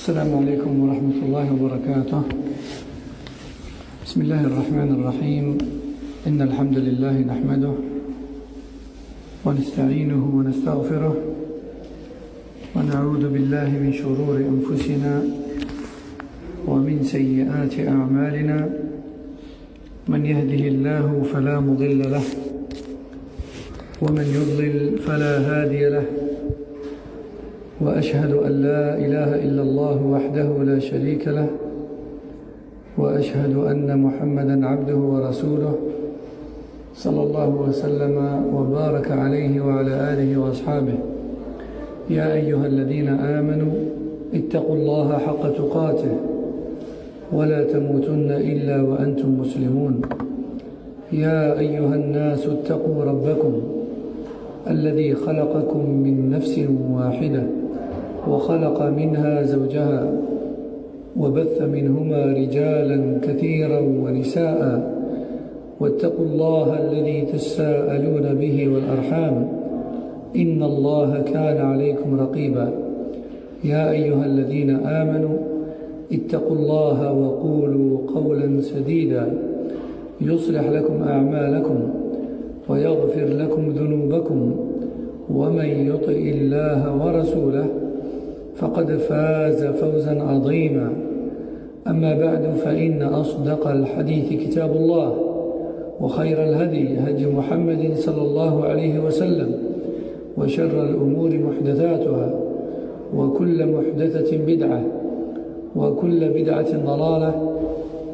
السلام عليكم ورحمة الله وبركاته. بسم الله الرحمن الرحيم. إن الحمد لله نحمده ونستعينه ونستغفره ونعوذ بالله من شرور أنفسنا ومن سيئات أعمالنا. من يهده الله فلا مضل له ومن يضلل فلا هادي له، وأشهد أن لا إله إلا الله وحده لا شريك له، وأشهد أن محمدًا عبده ورسوله صلى الله وسلم وبارك عليه وعلى آله وأصحابه. يا أيها الذين آمنوا اتقوا الله حق تقاته ولا تموتن إلا وأنتم مسلمون. يا أيها الناس اتقوا ربكم الذي خلقكم من نفس واحدة وخلق منها زوجها وبث منهما رجالا كثيرا ونساء، واتقوا الله الذي تساءلون به والأرحام إن الله كان عليكم رقيبا. يا أيها الذين آمنوا اتقوا الله وقولوا قولا سديدا يصلح لكم أعمالكم ويغفر لكم ذنوبكم، ومن يطع الله ورسوله فقد فاز فوزا عظيما. أما بعد، فإن أصدق الحديث كتاب الله، وخير الهدي هدي محمد صلى الله عليه وسلم، وشر الأمور محدثاتها، وكل محدثة بدعة، وكل بدعة ضلالة،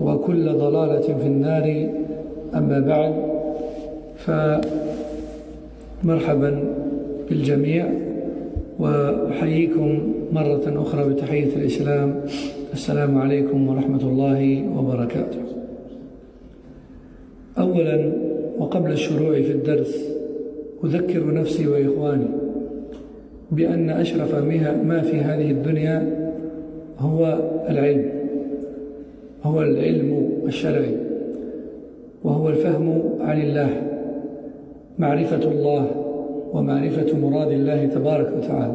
وكل ضلالة في النار. أما بعد، فمرحبا بالجميع، وأحييكم مرة أخرى بتحية الإسلام. السلام عليكم ورحمة الله وبركاته. أولا، وقبل الشروع في الدرس، أذكر نفسي وإخواني بأن أشرف ما في هذه الدنيا هو العلم، هو العلم الشرعي، وهو الفهم عن الله، معرفة الله ومعرفة مراد الله تبارك وتعالى.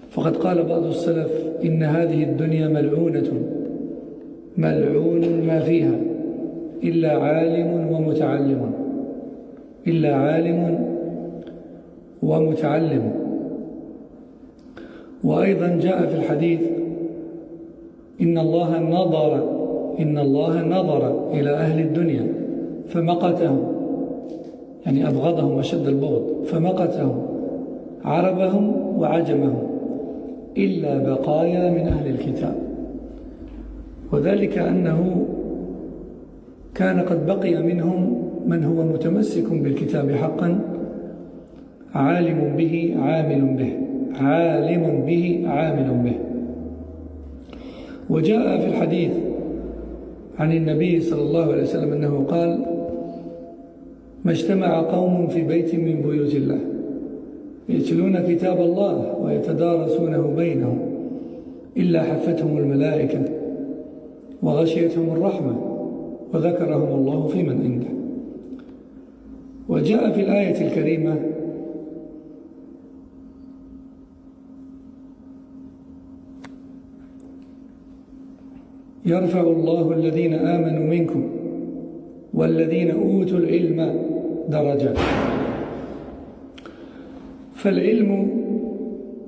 فقد قال بعض السلف: إن هذه الدنيا ملعونة، ملعون ما فيها إلا عالم ومتعلم، إلا عالم ومتعلم. وأيضا جاء في الحديث: إن الله نظر إلى أهل الدنيا فمقتهم، يعني أبغضهم أشد البغض، فمقتهم عربهم وعجمهم إلا بقايا من أهل الكتاب. وذلك أنه كان قد بقي منهم من هو متمسك بالكتاب حقا، عالم به عامل به، عالم به عامل به. وجاء في الحديث عن النبي صلى الله عليه وسلم أنه قال: ما اجتمع قوم في بيت من بيوت الله يتلون كتاب الله ويتدارسونه بينهم إلا حفتهم الملائكة وغشيتهم الرحمة وذكرهم الله في من عنده. وجاء في الآية الكريمة: يرفع الله الذين آمنوا منكم والذين أوتوا العلم درجات. فالعلم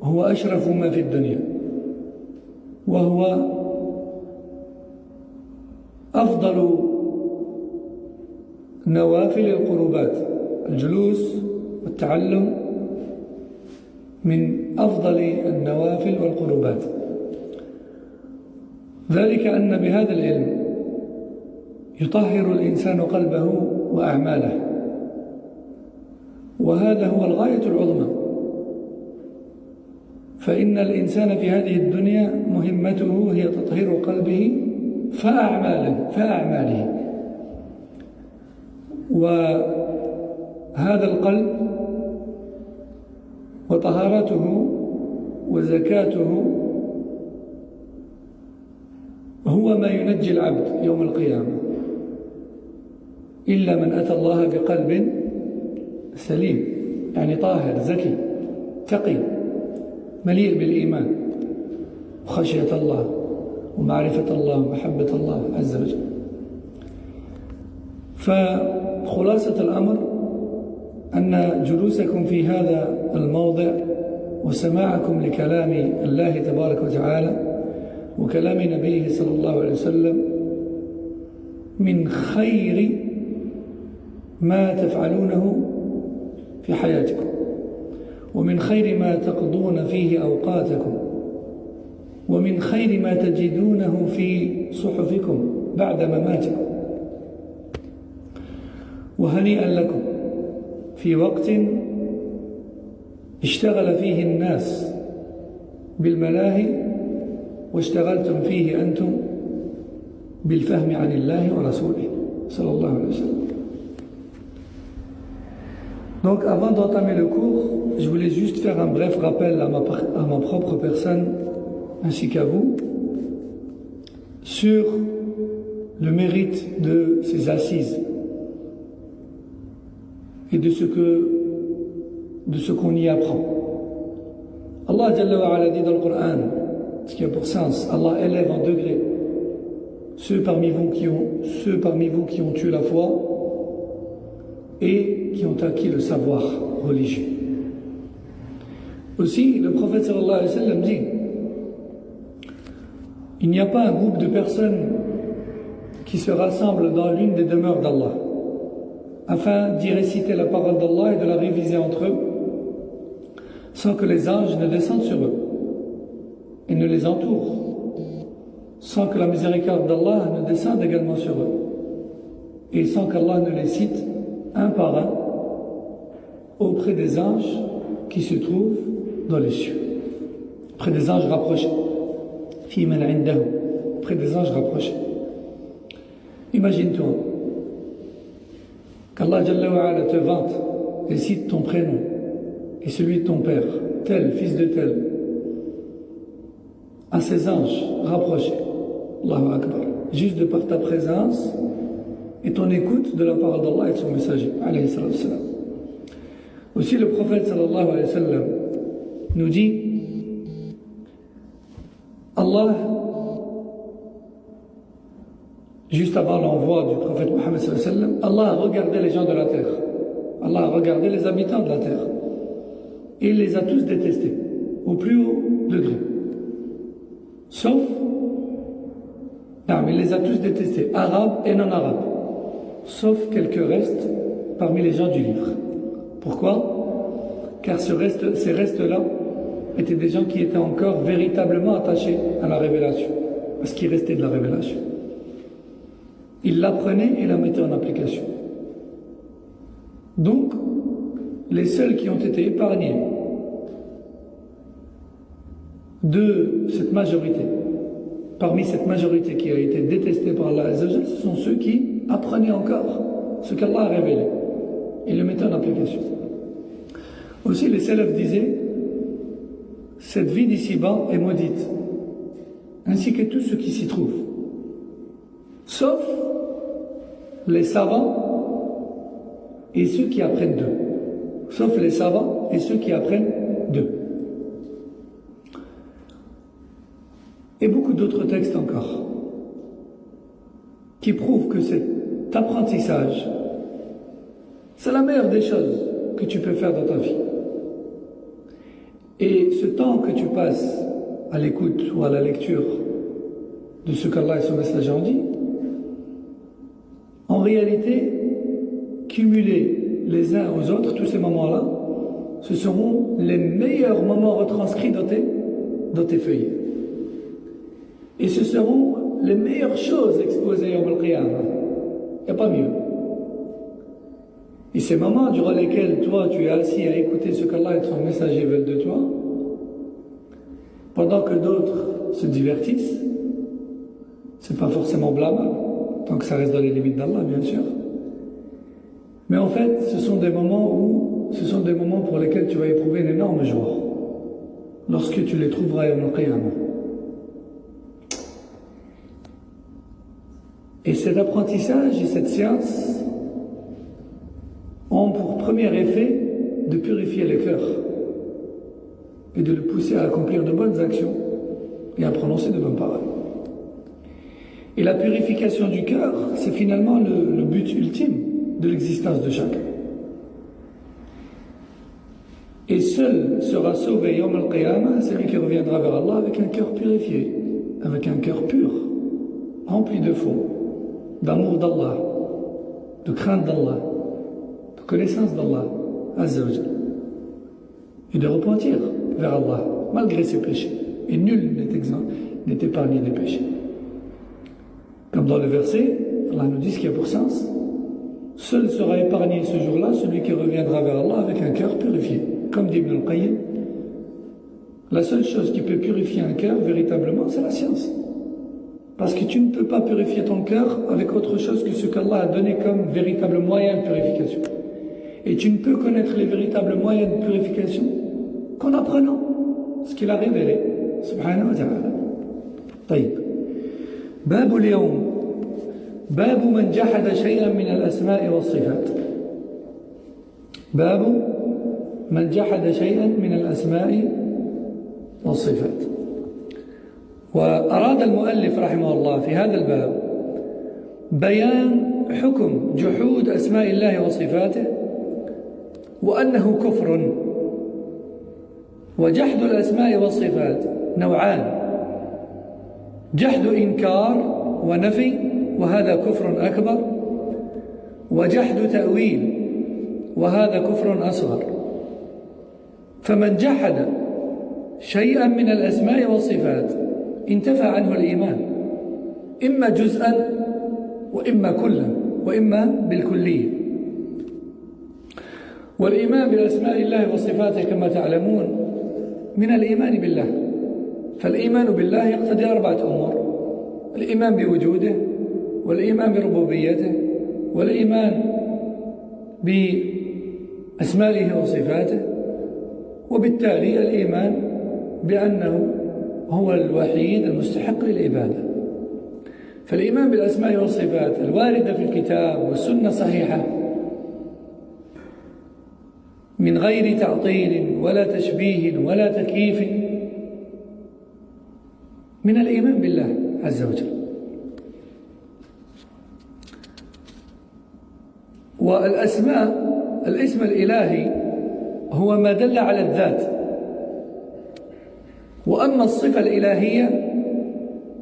هو أشرف ما في الدنيا، وهو أفضل نوافل القربات. الجلوس والتعلم من أفضل النوافل والقربات، ذلك أن بهذا العلم يطهر الإنسان قلبه وأعماله، وهذا هو الغاية العظمى. فإن الإنسان في هذه الدنيا مهمته هي تطهير قلبه فأعماله. وهذا القلب وطهارته وزكاته هو ما ينجي العبد يوم القيامة، إلا من أتى الله بقلب سليم، يعني طاهر زكي تقي مليء بالإيمان. خشية الله ومعرفة الله ومحبة الله عز وجل. فخلاصة الأمر أن جلوسكم في هذا الموضع وسماعكم لكلام الله تبارك وتعالى وكلام نبيه صلى الله عليه وسلم من خير ما تفعلونه في حياتكم ومن خير ما تقضون فيه أوقاتكم ومن خير ما تجدونه في صحفكم بعد مماتكم. وهنيئا لكم في وقت اشتغل فيه الناس بالملاهي واشتغلتم فيه أنتم بالفهم عن الله ورسوله صلى الله عليه وسلم. Donc avant d'entamer le cours, je voulais juste faire un bref rappel à ma propre personne ainsi qu'à vous sur le mérite de ces assises et de ce qu'on y apprend. Allah Jalla wa Ala dit dans le Coran, ce qui a pour sens, Allah élève en degré ceux parmi vous qui ont eu la foi et qui ont acquis le savoir religieux. Aussi, le prophète sallallahu alayhi wa sallam dit, il n'y a pas un groupe de personnes qui se rassemblent dans l'une des demeures d'Allah afin d'y réciter la parole d'Allah et de la réviser entre eux sans que les anges ne descendent sur eux et ne les entourent, sans que la miséricorde d'Allah ne descende également sur eux et sans qu'Allah ne les cite un par un auprès des anges qui se trouvent dans les cieux, auprès des anges rapprochés, auprès des anges rapprochés. Imagine-toi qu'Allah Jalla wa Ala te vante et cite ton prénom et celui de ton père, tel, fils de tel, à ces anges rapprochés, Allahu Akbar, juste de par ta présence et ton écoute de la parole d'Allah et de son messager, alayhi salatu wassalam. Aussi le prophète sallallahu alayhi wa sallam nous dit, Allah, juste avant l'envoi du prophète Mohammed sallallahu alayhi wa sallam, Allah a regardé les gens de la terre, Allah a regardé les habitants de la terre et il les a tous détestés au plus haut degré, sauf, non, mais il les a tous détestés, arabes et non arabes, sauf quelques restes parmi les gens du livre. Pourquoi? Car ces restes-là étaient des gens qui étaient encore véritablement attachés à la révélation, à ce qui restait de la révélation. Ils l'apprenaient et la mettaient en application. Donc, les seuls qui ont été épargnés de cette majorité, parmi cette majorité qui a été détestée par Allah Azza wa Jalla, ce sont ceux qui apprenaient encore ce qu'Allah a révélé et le mettaient en application. Aussi, les salafs disaient, cette vie d'ici-bas est maudite, ainsi que tout ce qui s'y trouve, sauf les savants et ceux qui apprennent d'eux. Sauf les savants et ceux qui apprennent d'eux. Et beaucoup d'autres textes encore qui prouvent que cet apprentissage, c'est la meilleure des choses que tu peux faire dans ta vie. Et ce temps que tu passes à l'écoute ou à la lecture de ce qu'Allah et son messager ont dit, en réalité, cumulés les uns aux autres, tous ces moments-là, ce seront les meilleurs moments retranscrits dans tes feuilles. Et ce seront les meilleures choses exposées au Al-Qiyamah. Il n'y a pas mieux. Et ces moments durant lesquels toi tu es assis à écouter ce qu'Allah et son messager veulent de toi, pendant que d'autres se divertissent, c'est pas forcément blâmable, tant que ça reste dans les limites d'Allah bien sûr. Mais en fait, ce sont des moments pour lesquels tu vas éprouver une énorme joie, lorsque tu les trouveras au Qiyamah. Et cet apprentissage et cette science ont pour premier effet de purifier le cœur et de le pousser à accomplir de bonnes actions et à prononcer de bonnes paroles. Et la purification du cœur, c'est finalement le but ultime de l'existence de chacun. Et seul sera sauvé Yawm al-Qiyamah celui qui reviendra vers Allah avec un cœur purifié, avec un cœur pur, rempli de foi, d'amour d'Allah, de crainte d'Allah, de connaissance d'Allah, Azza wa Jalla, et de repentir vers Allah, malgré ses péchés. Et nul n'est épargné des péchés. Comme dans le verset, Allah nous dit ce qui a pour sens. Seul sera épargné ce jour-là celui qui reviendra vers Allah avec un cœur purifié. Comme dit Ibn al-Qayyim, la seule chose qui peut purifier un cœur véritablement, c'est la science. Parce que tu ne peux pas purifier ton cœur avec autre chose que ce qu'Allah a donné comme véritable moyen de purification. Et tu ne peux connaître les véritables moyens de purification qu'en apprenant ce qu'il a révélé. Subhanahu wa ta'ala. طيب. باب اليوم باب من جحد شيئا من الأسماء والصفات. باب من جحد شيئا من الأسماء والصفات. وأراد المؤلف رحمه الله في هذا الباب بيان حكم جحود أسماء الله وصفاته وأنه كفر. وجحد الأسماء والصفات نوعان: جحد إنكار ونفي وهذا كفر أكبر، وجحد تأويل وهذا كفر أصغر. فمن جحد شيئا من الأسماء والصفات انتفى عنه الإيمان، إما جزءا وإما كلا وإما بالكلية. والإيمان بأسماء الله وصفاته كما تعلمون من الإيمان بالله. فالإيمان بالله يقتضي 4 أمور: الإيمان بوجوده، والإيمان بربوبيته، والإيمان بأسمائه وصفاته، وبالتالي الإيمان بأنه هو الوحيد المستحق للعبادة. فالإيمان بالأسماء والصفات الواردة في الكتاب والسنة صحيحة من غير تعطيل ولا تشبيه ولا تكييف من الإيمان بالله عز وجل. والأسماء، الاسم الإلهي هو ما دل على الذات، وأما الصفة الإلهية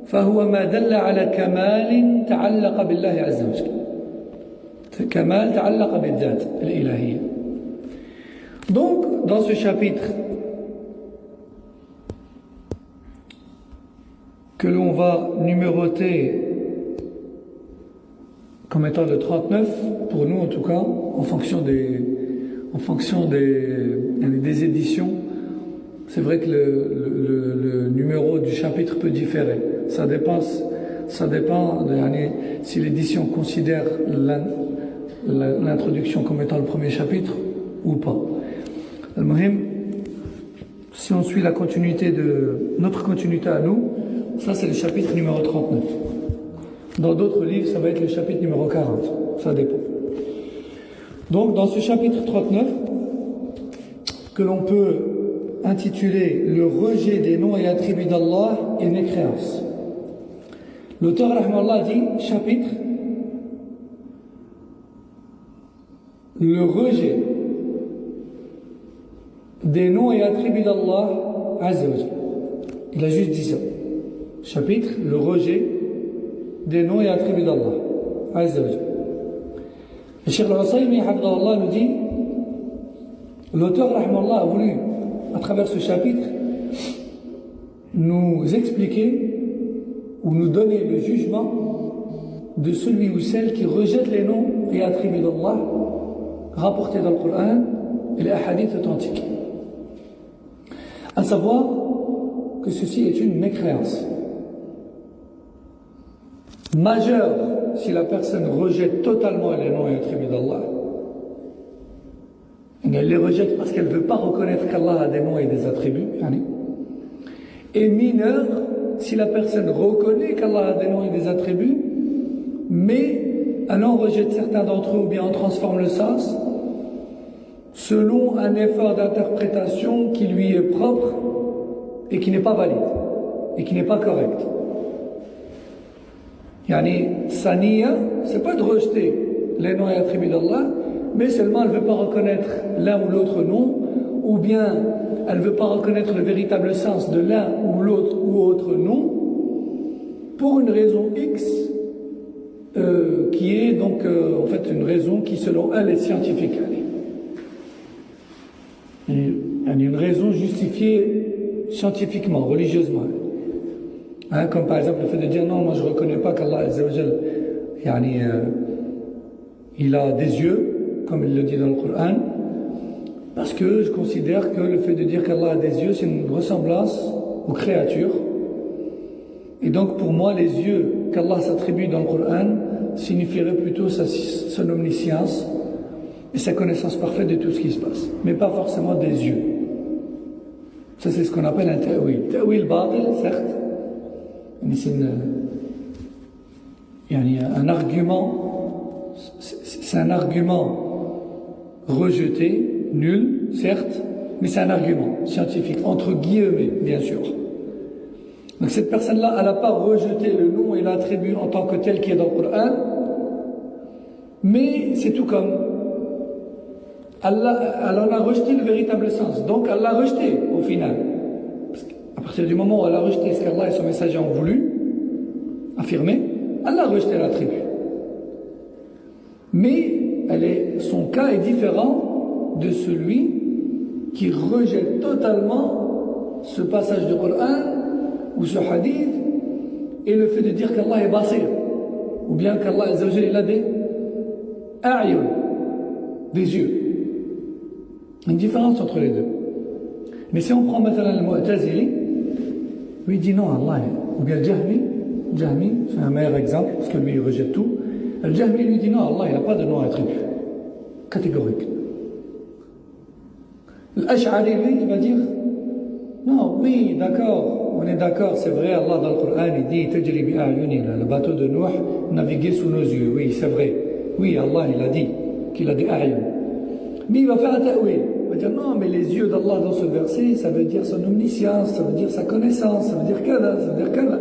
فهو ما دل على كمال تعلق بالله عز وجل، كمال تعلق بالذات الإلهية. Donc, dans ce chapitre que l'on va numéroter comme étant le 39, pour nous en tout cas, en fonction des éditions, c'est vrai que le numéro du chapitre peut différer. Ça dépend si l'édition considère l'introduction comme étant le premier chapitre ou pas. Al-Muhim, si on suit la continuité notre continuité à nous, ça c'est le chapitre numéro 39. Dans d'autres livres, ça va être le chapitre numéro 40. Ça dépend. Donc, dans ce chapitre 39, que l'on peut intituler le rejet des noms et attributs d'Allah et mécréance. L'auteur, rahmallah, dit, chapitre, le rejet des noms et attributs d'Allah Azza wa Jalla. Il a juste dit ça. Chapitre, le rejet des noms et attributs d'Allah Azza wa Jalla. Le Cheikh Al-Usaymi Hafidahullah nous dit, l'auteur rahmallah a voulu, à travers ce chapitre, nous expliquer ou nous donner le jugement de celui ou celle qui rejette les noms et attributs d'Allah rapportés dans le Coran et les hadiths authentiques. À savoir que ceci est une mécréance majeure si la personne rejette totalement les noms et attributs d'Allah. Elle les rejette parce qu'elle ne veut pas reconnaître qu'Allah a des noms et des attributs. Et mineure si la personne reconnaît qu'Allah a des noms et des attributs, mais elle en rejette certains d'entre eux ou bien en transforme le sens selon un effort d'interprétation qui lui est propre et qui n'est pas valide. et qui n'est pas correcte. Yani, sa niya, c'est pas de rejeter les noms et attributs d'Allah, mais seulement elle ne veut pas reconnaître l'un ou l'autre nom, ou bien elle ne veut pas reconnaître le véritable sens de l'un ou l'autre ou autre nom, pour une raison X, qui est donc en fait une raison qui selon elle est scientifique. Une raison justifiée scientifiquement, religieusement. Hein, comme par exemple le fait de dire non, moi je ne reconnais pas qu'Allah Azza wa Jal, il a des yeux, comme il le dit dans le Coran, parce que je considère que le fait de dire qu'Allah a des yeux, c'est une ressemblance aux créatures. Et donc pour moi, les yeux qu'Allah s'attribue dans le Coran signifieraient plutôt son omniscience et sa connaissance parfaite de tout ce qui se passe, mais pas forcément des yeux. Ça, c'est ce qu'on appelle un ta'wil. Ta'wil batil, certes, mais c'est un argument, c'est un argument rejeté, nul, certes, mais c'est un argument scientifique, entre guillemets, bien sûr. Donc cette personne-là, elle n'a pas rejeté le nom et l'attribut en tant que tel qui est dans le Coran, mais c'est tout comme elle en a rejeté le véritable sens. Donc elle l'a rejeté au final. Parce qu'à partir du moment où elle a rejeté ce qu'Allah et son messager ont voulu affirmer, elle a rejeté l'attribut. Mais son cas est différent de celui qui rejette totalement ce passage du Coran ou ce hadith et le fait de dire qu'Allah est basir, ou bien qu'Allah Azza wa Jalla il a des a'yun, des yeux. Une différence entre les deux. Mais si on prend maintenant le Mu'tazili, lui il dit non, Allah, ou bien le Jahmi, c'est un meilleur exemple parce que lui il rejette tout. Le Jahmi lui dit non, Allah il n'a pas de nom attribut catégorique. L'Ash'ari lui il va dire non, oui, d'accord, on est d'accord, c'est vrai, Allah dans le Coran il dit Tajri bi a'yunina, le bateau de Nuh naviguait sous nos yeux, oui, c'est vrai. Oui, Allah il a dit qu'il a des a'yun. Mais il va faire un ta'wil. Il va dire non, mais les yeux d'Allah dans ce verset, ça veut dire son omniscience, ça veut dire sa connaissance, ça veut dire kada, ça veut dire kada.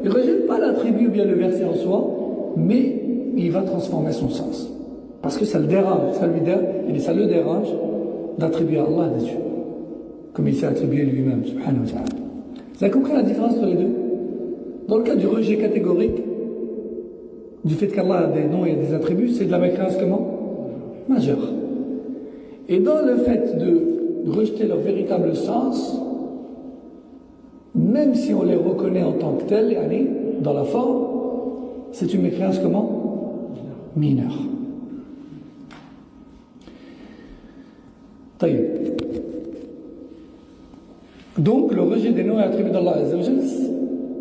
Il ne rejette pas l'attribut ou bien le verset en soi, mais il va transformer son sens. Parce que ça le dérange, ça le dérange d'attribuer à Allah des yeux, comme il s'est attribué lui-même, subhanahu wa ta'ala. Vous avez compris la différence entre les deux? Dans le cas du rejet catégorique, du fait qu'Allah a des noms et des attributs, c'est de la mécréance comment? Majeure. Et dans le fait de rejeter leur véritable sens, même si on les reconnaît en tant que tels, dans la forme, c'est une mécréance comment? Mineure. Taïb. Donc le rejet des noms et attributs d'Allah Azza wa Jalla,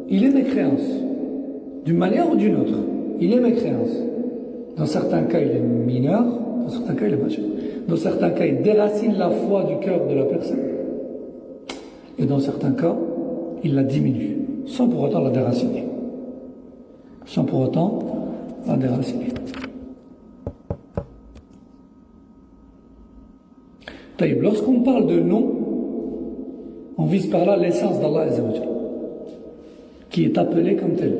il est mécréance, d'une manière ou d'une autre. Il est mécréance. Dans certains cas, il est mineur, dans certains cas, il est majeur. Dans certains cas, il déracine la foi du cœur de la personne. Et dans certains cas, il la diminue, sans pour autant la déraciner. Sans pour autant la déraciner. Taïb, lorsqu'on parle de nom, on vise par là l'essence d'Allah Azza wa Jalla, qui est appelée comme telle.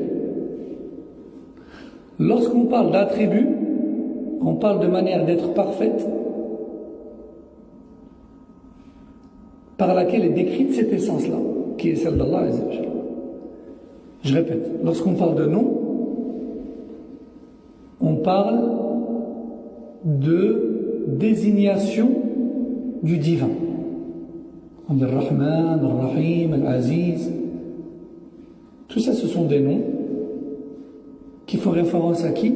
Lorsqu'on parle d'attribut, on parle de manière d'être parfaite, par laquelle est décrite cette essence-là, qui est celle d'Allah Azza wa Jalla. Je répète, lorsqu'on parle de nom, on parle de désignation du divin. On dit Ar-Rahman, Ar-Rahim, Al-Aziz. Tout ça, ce sont des noms qui font référence à qui?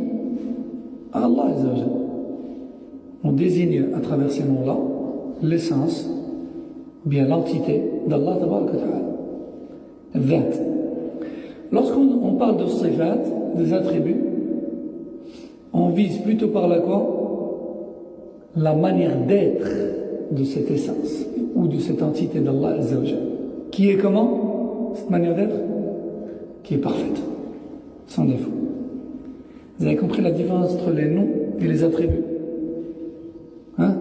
À Allah Azza wa Jalla. On désigne à travers ces noms-là l'essence, bien l'entité d'Allah Tabaraka wa Ta'ala. Dhat. Lorsqu'on parle de sifat, des attributs, on vise plutôt par là quoi? La manière d'être de cette essence ou de cette entité d'Allah Azza wa Jalla. Qui est comment? Cette manière d'être? Qui est parfaite, sans défaut. Vous avez compris la différence entre les noms et les attributs? Hein?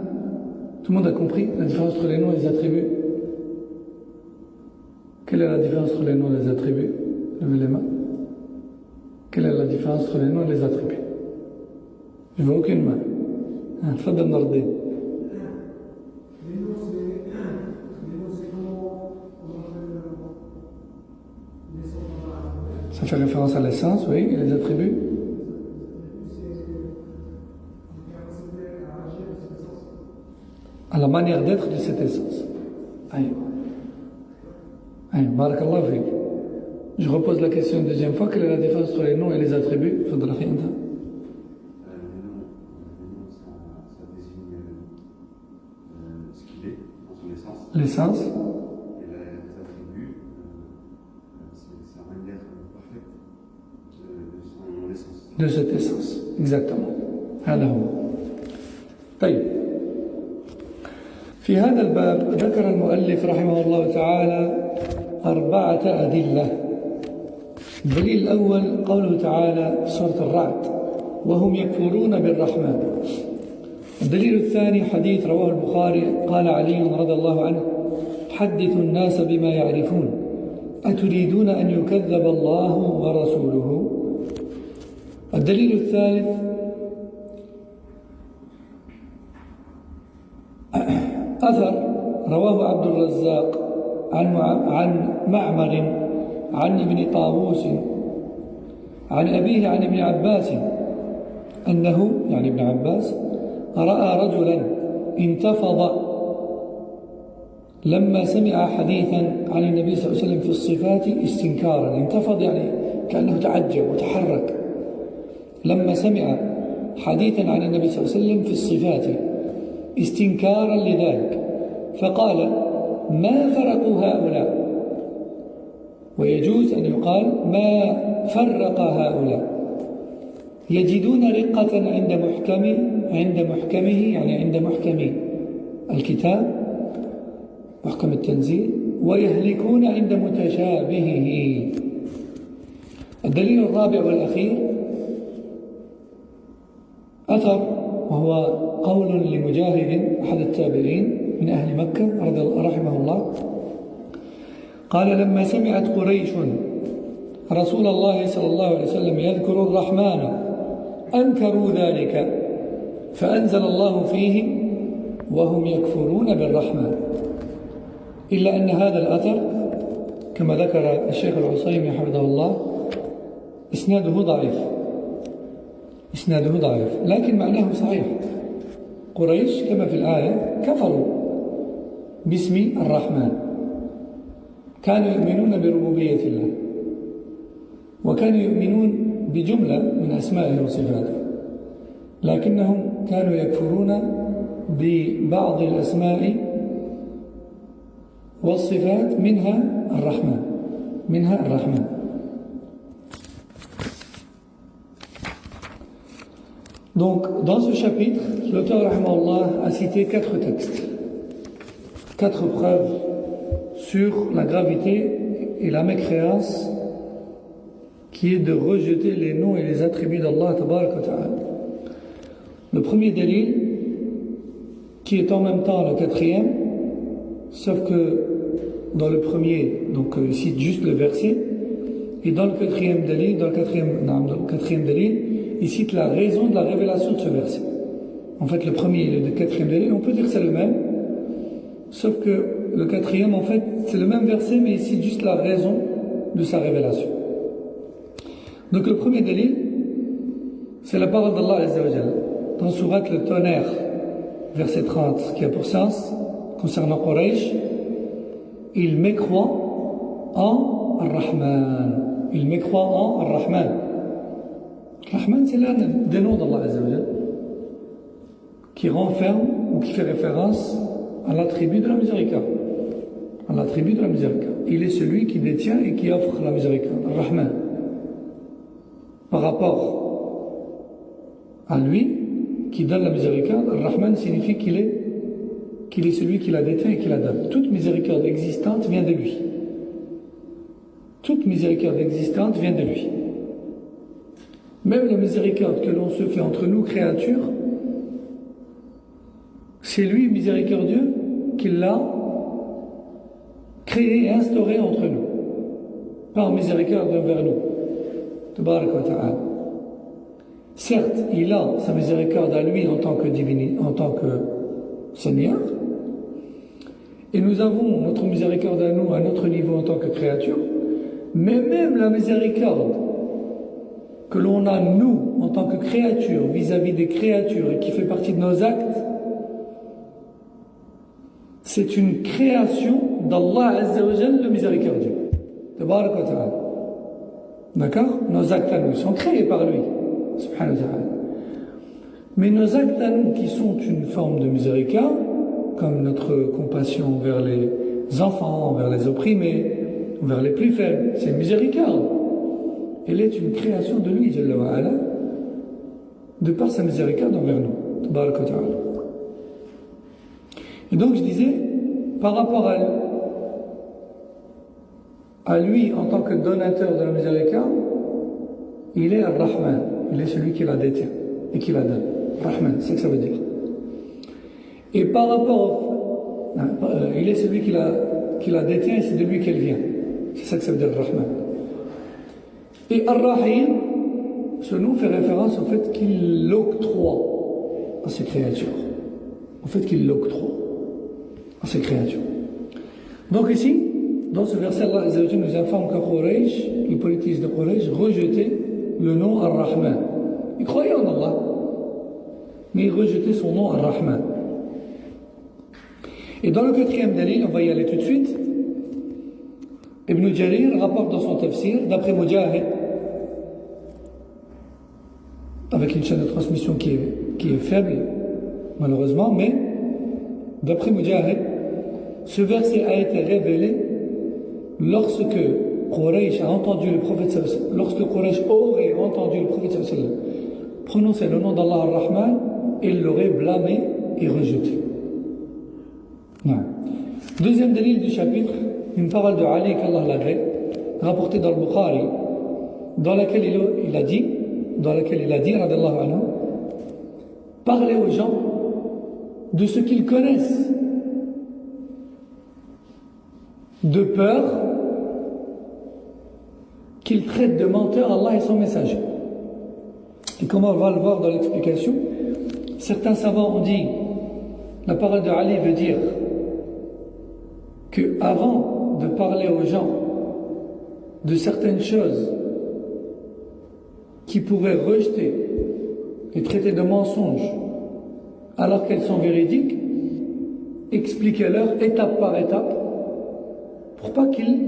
Tout le monde a compris la différence entre les noms et les attributs? Quelle est la différence entre les noms et les attributs? Levez les mains. Quelle est la différence entre les noms et les attributs? Je ne vois aucune main. Fadal Nardi. Ça fait référence à l'essence, oui, et les attributs? À la manière d'être de cette essence. Aïe. Aïe, barakallahu fik. Je repose la question une deuxième fois. Quelle est la différence entre les noms et les attributs? Fadal akhi anta. Ce qu'il est dans son essence. L'essence. Et les attributs, c'est la manière parfaite de son essence. De cette essence, exactement. هذا هو. طيب. في هذا الباب ذكر المؤلف رحمه الله تعالى 4 أدلة. الدليل الأول قوله تعالى في سورة الرعد: وهم يكفرون بالرحمن. الدليل الثاني حديث رواه البخاري قال علي رضي الله عنه: حدثوا الناس بما يعرفون أتريدون أن يكذب الله ورسوله. الدليل الثالث أثر رواه عبد الرزاق عن معمر عن ابن طاووس عن أبيه عن ابن عباس أنه يعني ابن عباس رأى رجلا انتفض لما سمع حديثا عن النبي صلى الله عليه وسلم في الصفات استنكارا. انتفض يعني كأنه تعجب وتحرك لما سمع حديثا عن النبي صلى الله عليه وسلم في الصفات استنكارا لذلك، فقال: ما فرقوا هؤلاء؟ ويجوز أن يقال ما فرق هؤلاء. يجدون رقة عند محكمه يعني عند محكم الكتاب محكم التنزيل، ويهلكون عند متشابهه. الدليل الرابع والأخير أثر وهو قول لمجاهد أحد التابعين من أهل مكة رحمه الله قال: لما سمعت قريش رسول الله صلى الله عليه وسلم يذكر الرحمن أنكروا ذلك فأنزل الله فيهم: وهم يكفرون بالرحمن. إلا أن هذا الأثر كما ذكر الشيخ العصيمي حفظه الله إسناده ضعيف لكن معناه صحيح. قريش كما في الآية كفروا باسم الرحمن، كانوا يؤمنون بربوبية الله وكانوا يؤمنون بجملة من أسمائه وصفاته، لكنهم كانوا يكفرون ببعض الأسماء والصفات منها الرحمن. Donc, dans ce chapitre, l'auteur rahimahullah a cité 4 textes, 4 preuves sur la gravité et la mécréance qui est de rejeter les noms et les attributs d'Allah tabarak wa ta'ala. Le premier dalil, qui est en même temps le 4e, sauf que dans le premier, donc il cite juste le verset, et dans le 4e dalil, dans le 4e dalil, il cite la raison de la révélation de ce verset. En fait, le premier et le 4e dalil, on peut dire que c'est le même, sauf que le 4e, en fait, c'est le même verset, mais il cite juste la raison de sa révélation. Donc le premier dalil, c'est la parole d'Allah Azza wa Jalla. Dans Surat le tonnerre, verset 30, qui a pour sens, concernant Quraysh, il mécroit en Ar-Rahman. Il mécroit en Ar-Rahman. Rahman, c'est l'un des noms d'Allah Azza wa Jalla, qui renferme ou qui fait référence à l'attribut de la miséricorde. À l'attribut de la miséricorde. Il est celui qui détient et qui offre la miséricorde. Ar-Rahman. Par rapport à lui, qui donne la miséricorde, Ar-Rahman signifie qu'il est celui qui la détient et qui la donne. Toute miséricorde existante vient de lui. Toute miséricorde existante vient de lui. Même la miséricorde que l'on se fait entre nous, créatures, c'est lui, miséricordieux, qui l'a créé et instauré entre nous, par miséricorde envers nous. Tabarak wa ta'ala. Certes, il a sa miséricorde à lui en tant que divinité, en tant que Seigneur, et nous avons notre miséricorde à nous, à notre niveau en tant que créature, mais même la miséricorde que l'on a, nous, en tant que créature, vis-à-vis des créatures et qui fait partie de nos actes, c'est une création d'Allah Azza wa Jal, le miséricordieux. Tabarak wa ta'ala. D'accord? Nos actes à nous sont créés par lui, subhanahu wa ta'ala. Mais nos actes à nous qui sont une forme de miséricorde, comme notre compassion envers les enfants, envers les opprimés, envers les plus faibles, c'est une miséricorde. Elle est une création de lui, Jalla wa ala, de par sa miséricorde envers nous. Tabarak wa ta'ala. Et donc je disais, par rapport à lui en tant que donateur de la miséricorde, il est Ar-Rahman, il est celui qui la détient et qui la donne. Rahman, c'est ce que ça veut dire. Et par rapport il est celui qui la détient et c'est de lui qu'elle vient. C'est ça que ça veut dire Rahman. Et Ar-Rahim, ce nom fait référence au fait qu'il l'octroie à ses créatures. Au fait qu'il l'octroie à ses créatures. Donc ici, dans ce verset, Allah Azza wa Jalla nous informe que Quraysh, les polythéistes de Quraysh, rejetaient le nom Ar-Rahman. Ils croyaient en Allah, mais ils rejetaient son nom Ar-Rahman. Et dans le 4e dalil, on va y aller tout de suite, Ibn Jarir rapporte dans son tafsir, d'après Mujahid, avec une chaîne de transmission qui est faible, malheureusement, mais d'après Mujahid, ce verset a été révélé lorsque Quraysh a entendu le prophète sallallahu alayhi wa sallam, lorsque Quraysh aurait entendu le prophète sallallahu alayhi wa sallam prononcer le nom d'Allah Ar-Rahman, il l'aurait blâmé et rejeté. Ouais. Deuxième dalil du chapitre, une parole de Ali qu'Allah l'agrée, rapportée dans le Bukhari, dans laquelle il a dit, radiyallahu anhu, parlez aux gens de ce qu'ils connaissent, de peur qu'ils traitent de menteurs Allah et son messager. Et comme on va le voir dans l'explication, certains savants ont dit, la parole de Ali veut dire que avant de parler aux gens de certaines choses qui pourraient rejeter et traiter de mensonges alors qu'elles sont véridiques, expliquez-leur étape par étape pour pas qu'ils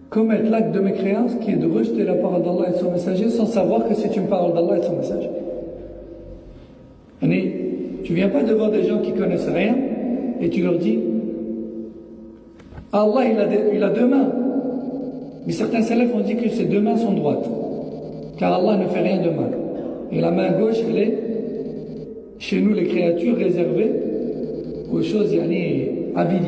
commettent l'acte de mécréance qui est de rejeter la parole d'Allah et de son messager sans savoir que c'est une parole d'Allah et de son messager. Tu viens pas devant des gens qui connaissent rien et tu leur dis Allah il a deux mains. Mais certains salafs ont dit que ces deux mains sont droites, car Allah ne fait rien de mal. Et la main gauche, elle est chez nous les créatures réservées aux choses avilies.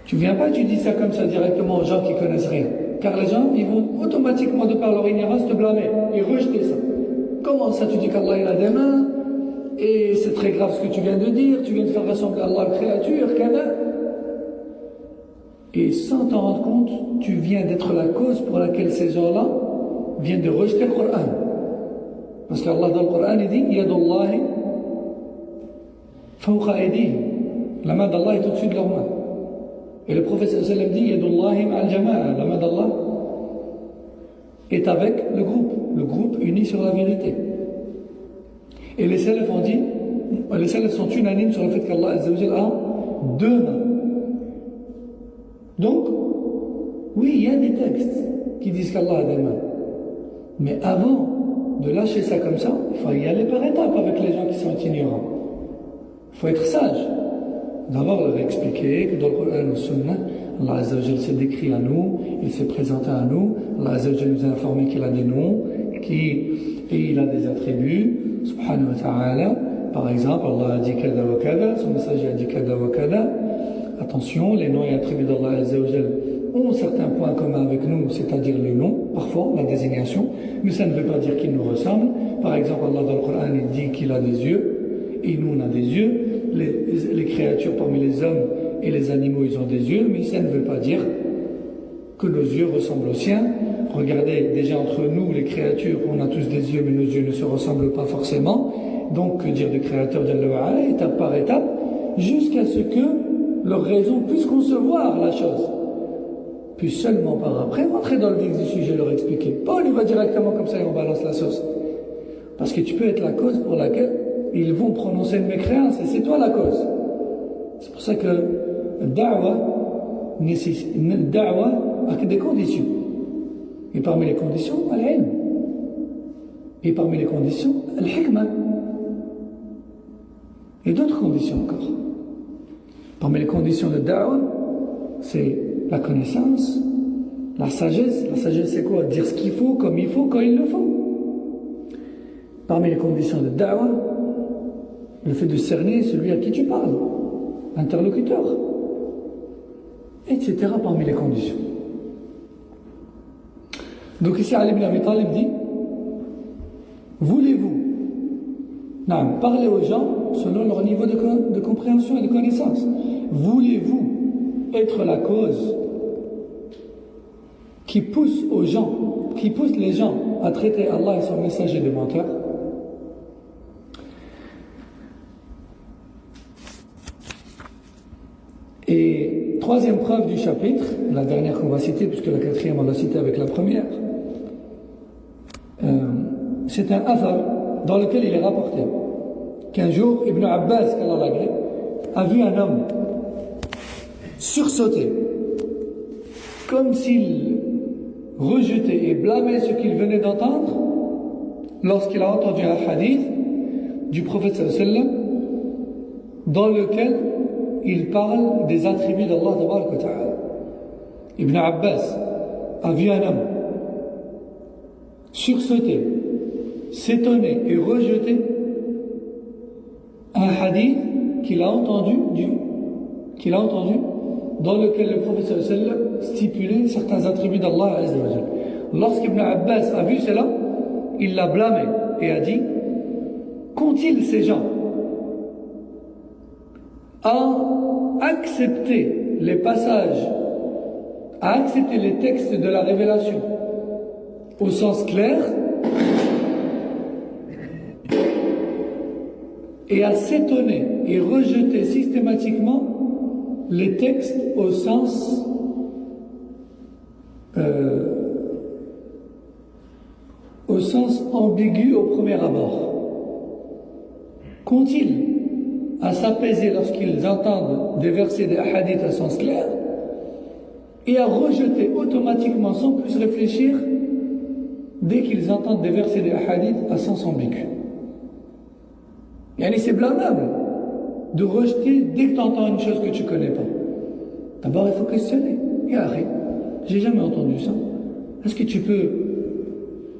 Tu viens pas, tu dis ça comme ça directement aux gens qui connaissent rien. Car les gens, ils vont automatiquement, de par leur ignorance, te blâmer et rejeter ça. Comment ça, tu dis qu'Allah il a des mains et c'est très grave ce que tu viens de dire, tu viens de faire ressembler Allah à la créature, qu'Allah. Et sans t'en rendre compte, tu viens d'être la cause pour laquelle ces gens-là viennent de rejeter le Coran. Parce qu'Allah dans le Coran, il dit Yadullahi fawqa aydihim. La main d'Allah est au-dessus de leurs mains. Et le prophète sallallahu alayhi wa sallam dit Yadullahi ma'al jama'a. La main d'Allah est avec le groupe uni sur la vérité. Et les salafs ont dit, les salafs sont unanimes sur le fait qu'Allah Azza wa Jalla a deux mains. Donc, oui, il y a des textes qui disent qu'Allah a des mains. Mais avant de lâcher ça comme ça, il faut y aller par étapes avec les gens qui sont ignorants. Il faut être sage. D'abord leur expliquer que dans le Coran et le Sunna, Allah Azza wa Jalla s'est décrit à nous, il s'est présenté à nous, Allah Azza wa Jalla nous a informé qu'il a des noms, et il a des attributs, subhanahu wa ta'ala. Par exemple, Allah a dit kada wa kada, son messager a dit kada wa kada. Attention, les noms et attributs d'Allah Azza wa Jalla ont certains points communs avec nous, c'est-à-dire les noms, parfois la désignation, mais ça ne veut pas dire qu'ils nous ressemblent. Par exemple, Allah dans le Coran il dit qu'il a des yeux, et nous on a des yeux. Les créatures parmi les hommes et les animaux ils ont des yeux, mais ça ne veut pas dire que nos yeux ressemblent aux siens. Regardez, déjà entre nous, les créatures, on a tous des yeux, mais nos yeux ne se ressemblent pas forcément. Donc, que dire du Créateur Jalla wa Ala, étape par étape, jusqu'à ce que leur raison puisse concevoir la chose. Puis seulement par après, rentrer dans le vif du sujet, leur expliquer. Pas on y va directement comme ça et on balance la sauce. Parce que tu peux être la cause pour laquelle ils vont prononcer une mécréance, et c'est toi la cause. C'est pour ça que le da'wa a des conditions. Et parmi les conditions, al-ilm. Et parmi les conditions, al-hikmah. Et d'autres conditions encore. Parmi les conditions de da'wa, c'est la connaissance, la sagesse. La sagesse, c'est quoi? Dire ce qu'il faut, comme il faut, quand il le faut. Parmi les conditions de da'wa, le fait de cerner celui à qui tu parles, l'interlocuteur, etc. parmi les conditions. Donc ici, Ali ibn Abi Talib dit, voulez-vous parler aux gens selon leur niveau de compréhension et de connaissance? Voulez-vous être la cause qui pousse aux gens, qui pousse les gens à traiter Allah et son messager de menteurs? Et troisième preuve du chapitre, la dernière qu'on va citer, puisque la quatrième on l'a citée avec la première, c'est un athar dans lequel il est rapporté qu'un jour, Ibn Abbas, qu'Allah l'agrée, a vu un homme sursauter, comme s'il rejetait et blâmait ce qu'il venait d'entendre lorsqu'il a entendu un hadith du prophète sallallahu alayhi wa sallam dans lequel il parle des attributs d'Allah tabaraka wa ta'ala. Ibn Abbas a vu un homme sursauter, s'étonner et rejeter un hadith qu'il a entendu dans lequel le prophète sallallahu alayhi wa sallam stipulait certains attributs d'Allah azza wa jalla. Lorsqu'Ibn Abbas a vu cela, il l'a blâmé et a dit: qu'ont-ils ces gens à accepter les passages, à accepter les textes de la révélation au sens clair et à s'étonner et rejeter systématiquement les textes au sens ambigu au premier abord? Qu'ont-ils à s'apaiser lorsqu'ils entendent des versets des hadiths à sens clair et à rejeter automatiquement sans plus réfléchir dès qu'ils entendent des versets des hadiths à sens ambigu? Yani c'est blâmable de rejeter dès que tu entends une chose que tu ne connais pas. D'abord il faut questionner. Et arrête, j'ai jamais entendu ça. Est-ce que tu peux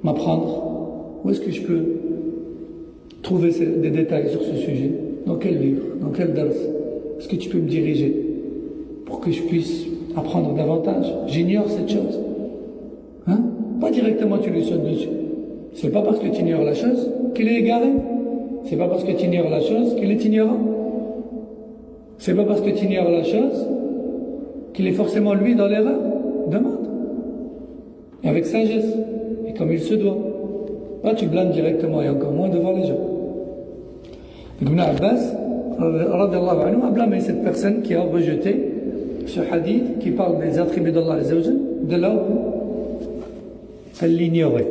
m'apprendre? Où est-ce que je peux trouver des détails sur ce sujet? Dans quel livre? Dans quel dars? Est-ce que tu peux me diriger pour que je puisse apprendre davantage? J'ignore cette chose. Pas directement tu lui sautes dessus. C'est pas parce que tu ignores la chose qu'il est égaré. C'est pas parce que tu ignores la chose qu'il est ignorant. C'est pas parce que tu ignores la chose qu'il est forcément lui dans l'erreur. Demande. Et avec sagesse. Et comme il se doit. Pas tu blâmes directement et encore moins devant les gens. Ibn Abbas radiyallahu anhu a blâmé cette personne qui a rejeté ce hadith qui parle des attributs d'Allah azza wa jalla de là où elle l'ignorait.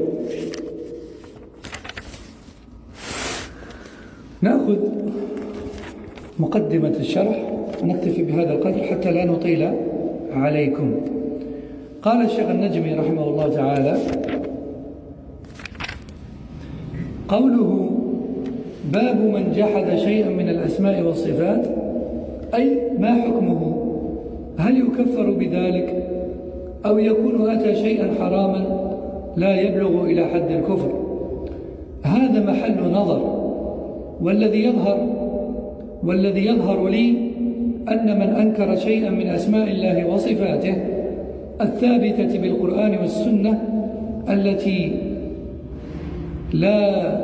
نأخذ مقدمة الشرح ونكتفي بهذا القدر حتى لا نطيل عليكم. قال الشيخ النجمي رحمه الله تعالى: قوله باب من جحد شيئا من الأسماء والصفات، أي ما حكمه؟ هل يكفر بذلك أو يكون أتى شيئا حراما لا يبلغ إلى حد الكفر؟ هذا محل نظر، والذي يظهر لي أن من أنكر شيئا من أسماء الله وصفاته الثابتة بالقرآن والسنة التي لا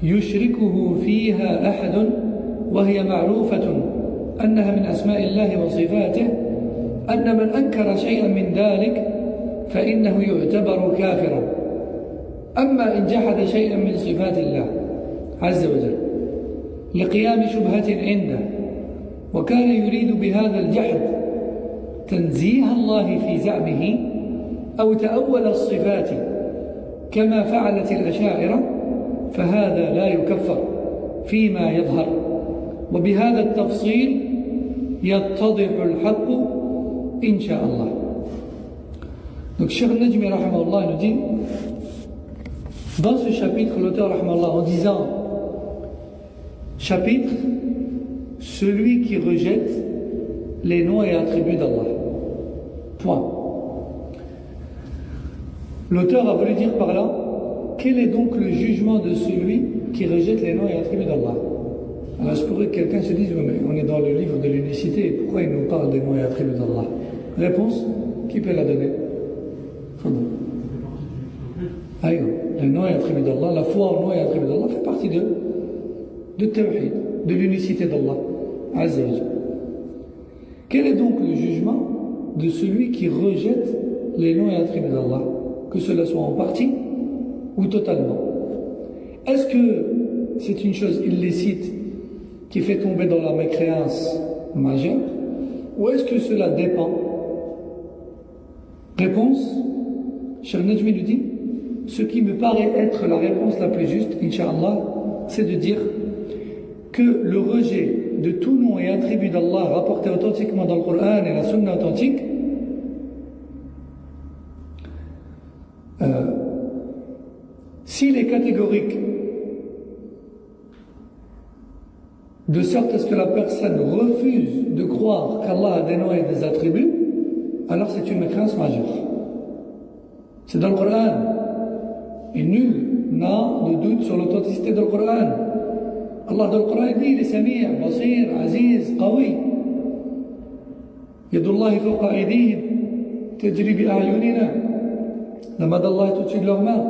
يشركه فيها أحد وهي معروفة أنها من أسماء الله وصفاته أن من أنكر شيئا من ذلك فإنه يعتبر كافرا. أما إن جحد شيئا من صفات الله عز وجل لقيام شبهة عنده وكان يريد بهذا الجحد تنزيه الله في زعمه أو تأول الصفات كما فعلت الأشاعرة فهذا لا يكفر فيما يظهر. وبهذا التفصيل يتضح الحق إن شاء الله. Donc Cheikh Najmi rahimahullah nous dit dans ce chapitre, l'auteur rahimahullah, en disant chapitre, celui qui rejette les noms et attributs d'Allah. Point. L'auteur a voulu dire par là, quel est donc le jugement de celui qui rejette les noms et attributs d'Allah? Alors je pourrais que quelqu'un se dise, mais on est dans le livre de l'unicité, pourquoi il nous parle des noms et attributs d'Allah? Réponse, qui peut la donner? Les noms et attributs d'Allah, la foi aux noms et attributs d'Allah fait partie de Tawhid, de l'unicité d'Allah Azza wa Jalla. Quel est donc le jugement de celui qui rejette les noms et attributs d'Allah, que cela soit en partie ou totalement? Est-ce que c'est une chose illicite qui fait tomber dans la mécréance majeure, ou est-ce que cela dépend? Réponse, Cheikh Najmi lui dit, ce qui me paraît être la réponse la plus juste, Inch'Allah, c'est de dire que le rejet de tout nom et attribut d'Allah rapporté authentiquement dans le Coran et la Sunna authentique s'il est catégorique de sorte à ce que la personne refuse de croire qu'Allah a des noms et des attributs, alors c'est une mécréance majeure. C'est dans le Coran. Et nul n'a de doute sur l'authenticité du Coran. Allah dans le Coran dit, il est Sami', Basir, Aziz, Qawi. Yadullahi fawqa aydihim, tajri bi a'yunina. La main d'Allah est au-dessus de leurs mains.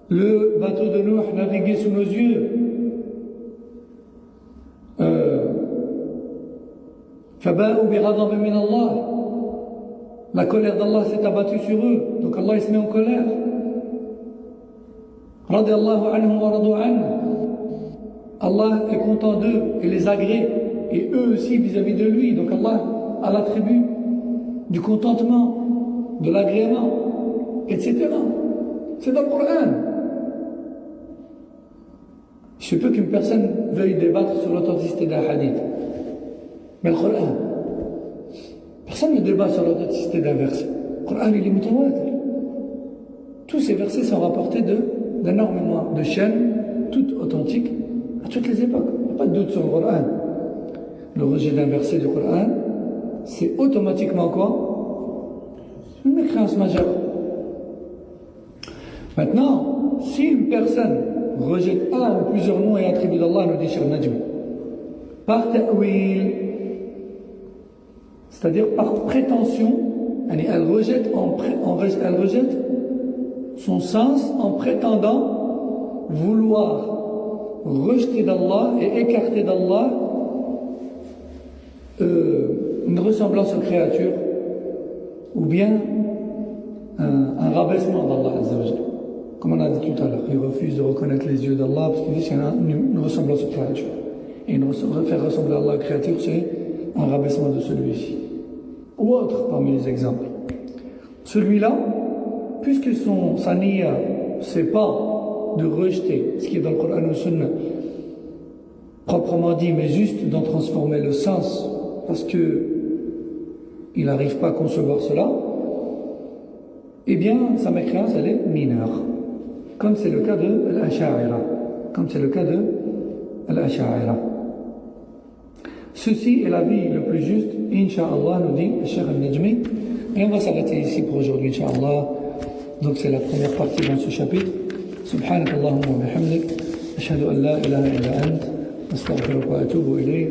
Le bateau de Nuh naviguait sous nos yeux. Faba'u bi ghadabin min Allah. La colère d'Allah s'est abattue sur eux. Donc Allah il se met en colère. Radiyallahu anhum wa radu anhu. Allah est content d'eux et les agrée. Et eux aussi vis-à-vis de lui. Donc Allah a l'attribut du contentement, de l'agrément, etc. C'est dans le Coran. Il se peut qu'une personne veuille débattre sur l'authenticité d'un hadith. Mais le Coran, personne ne débat sur l'authenticité d'un verset. Le Coran, il est mutawatir. Tous ces versets sont rapportés d'énormément de chaînes, toutes authentiques, à toutes les époques. Il n'y a pas de doute sur le Coran. Le rejet d'un verset du Coran, c'est automatiquement quoi? Une mécréance majeure. Maintenant, si une personne rejette un ou plusieurs noms et attributs d'Allah, nous dit Cheikh Najmi, par ta'wil, c'est-à-dire par prétention, elle rejette son sens en prétendant vouloir rejeter d'Allah et écarter d'Allah une ressemblance aux créatures ou bien un rabaissement d'Allah Azza wa Jalla. Comme on a dit tout à l'heure, il refuse de reconnaître les yeux d'Allah parce qu'il dit que c'est une ressemblance aux créatures. Et faire ressembler à Allah aux créatures, c'est un rabaissement de celui-ci. Ou autre parmi les exemples. Celui-là, puisque sa niya, c'est pas de rejeter ce qui est dans le Coran ou Sunna, proprement dit, mais juste d'en transformer le sens, parce que il n'arrive pas à concevoir cela, eh bien, sa mécréance, elle est mineure. Comme c'est le cas de l'Asha'ira. Ceci est l'avis le plus juste, Inch'Allah, nous dit Cheikh Al-Najmi. Et on va s'arrêter ici pour aujourd'hui, Inch'Allah. Donc c'est la première partie dans ce chapitre. Subhanak Allahumma wa bihamdik. Ashhadu an la ilaha illa ant. Astaghfiruka wa atubu ilayk.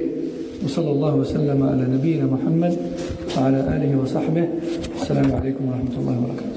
Wa sallallahu wa sallama ala nabiyyina Muhammad wa ala alihi wa sahbihi. Assalamu alaikum wa rahmatullahi wa barakatuh.